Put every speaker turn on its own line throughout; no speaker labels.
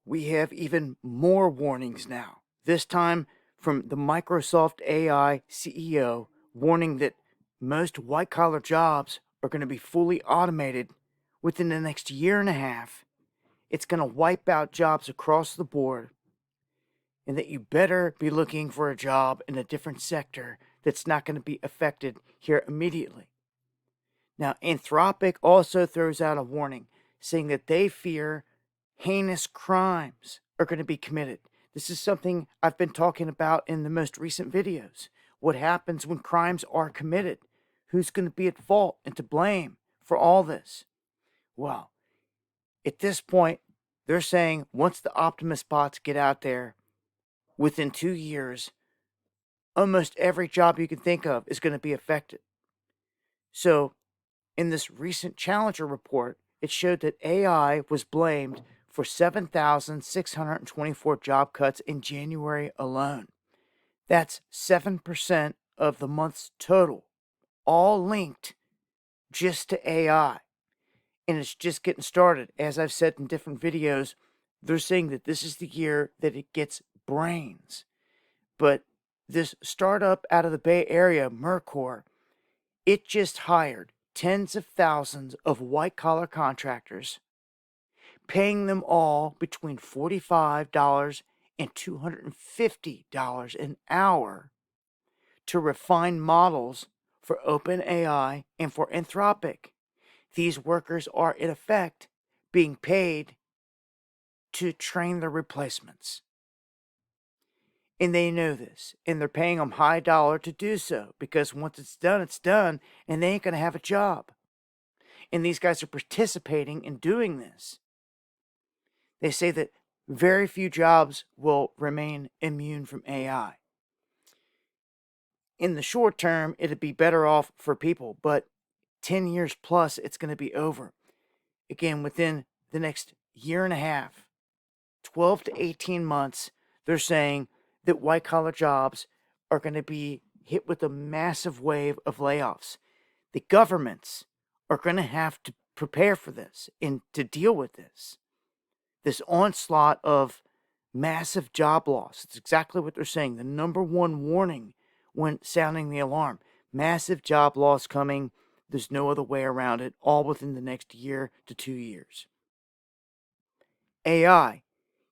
we have even more warnings now. This time from the Microsoft AI CEO, warning that most white collar jobs are going to be fully automated within the next year and a half. It's going to wipe out jobs across the board, and that you better be looking for a job in a different sector that's not going to be affected here immediately. Now, Anthropic also throws out a warning saying that they fear heinous crimes are going to be committed. This is something I've been talking about in the most recent videos. What happens when crimes are committed? Who's going to be at fault and to blame for all this? Well, at this point, they're saying once the Optimus bots get out there, within 2 years, almost every job you can think of is going to be affected. So, in this recent Challenger report, it showed that AI was blamed for 7,624 job cuts in January alone. That's 7% of the month's total, all linked just to AI. And it's just getting started. As I've said in different videos, they're saying that this is the year that it gets brains. But this startup out of the Bay Area, Mercor, it just hired tens of thousands of white-collar contractors, paying them all between $45 and $250 an hour to refine models for OpenAI and for Anthropic. These workers are, in effect, being paid to train the replacements. And they know this, and they're paying them high dollar to do so, because once it's done, and they ain't going to have a job. And these guys are participating in doing this. They say that very few jobs will remain immune from AI. In the short term, it'd be better off for people, but 10 years plus, it's going to be over. Again, within the next year and a half, 12 to 18 months, they're saying that white-collar jobs are going to be hit with a massive wave of layoffs. The governments are going to have to prepare for this and to deal with this onslaught of massive job loss. It's exactly what they're saying. The number one warning when sounding the alarm. Massive job loss coming. There's no other way around it, all within the next year to 2 years. AI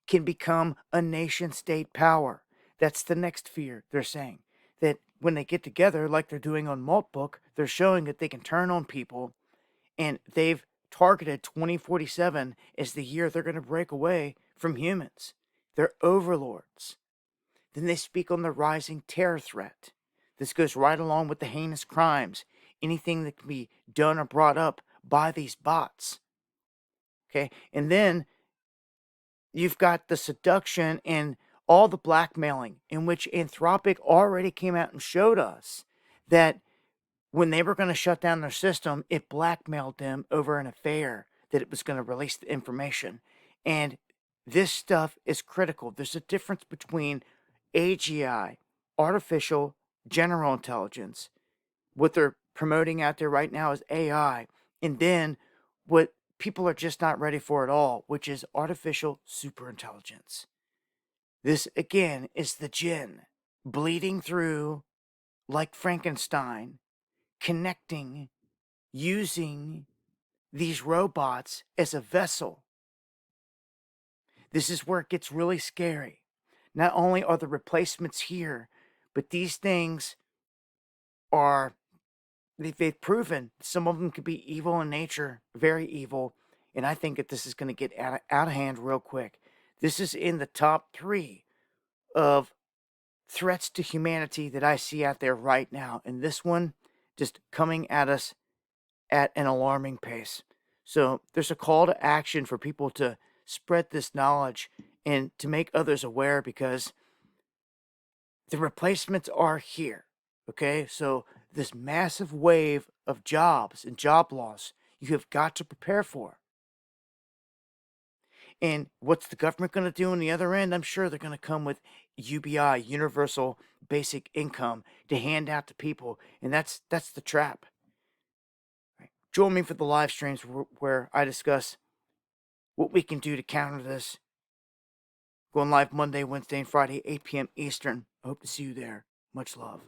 can become a nation-state power. That's the next fear, they're saying. That when they get together, like they're doing on Maltbook, they're showing that they can turn on people, and they've targeted 2047 as the year they're going to break away from humans. They're overlords. Then they speak on the rising terror threat. This goes right along with the heinous crimes, anything that can be done or brought up by these bots. Okay, and then you've got the seduction and all the blackmailing, in which Anthropic already came out and showed us that when they were going to shut down their system, it blackmailed them over an affair that it was going to release the information. And this stuff is critical. There's a difference between AGI, artificial general intelligence, what they're promoting out there right now is AI, and then what people are just not ready for at all, which is artificial superintelligence. This, again, is the Jinn bleeding through like Frankenstein, connecting, using these robots as a vessel. This is where it gets really scary. Not only are the replacements here, but these things are, they've proven some of them could be evil in nature, very evil, and I think that this is going to get out of hand real quick. This is in the top 3 of threats to humanity that I see out there right now, and this one just coming at us at an alarming pace. So there's a call to action for people to spread this knowledge and to make others aware, because the replacements are here. Okay, so this massive wave of jobs and job loss you have got to prepare for. And what's the government going to do on the other end? I'm sure they're going to come with UBI, Universal Basic Income, to hand out to people, and that's the trap. Right. Join me for the live streams where I discuss what we can do to counter this Going live Monday, Wednesday, and Friday, 8 p.m. Eastern. I hope to see you there. Much love.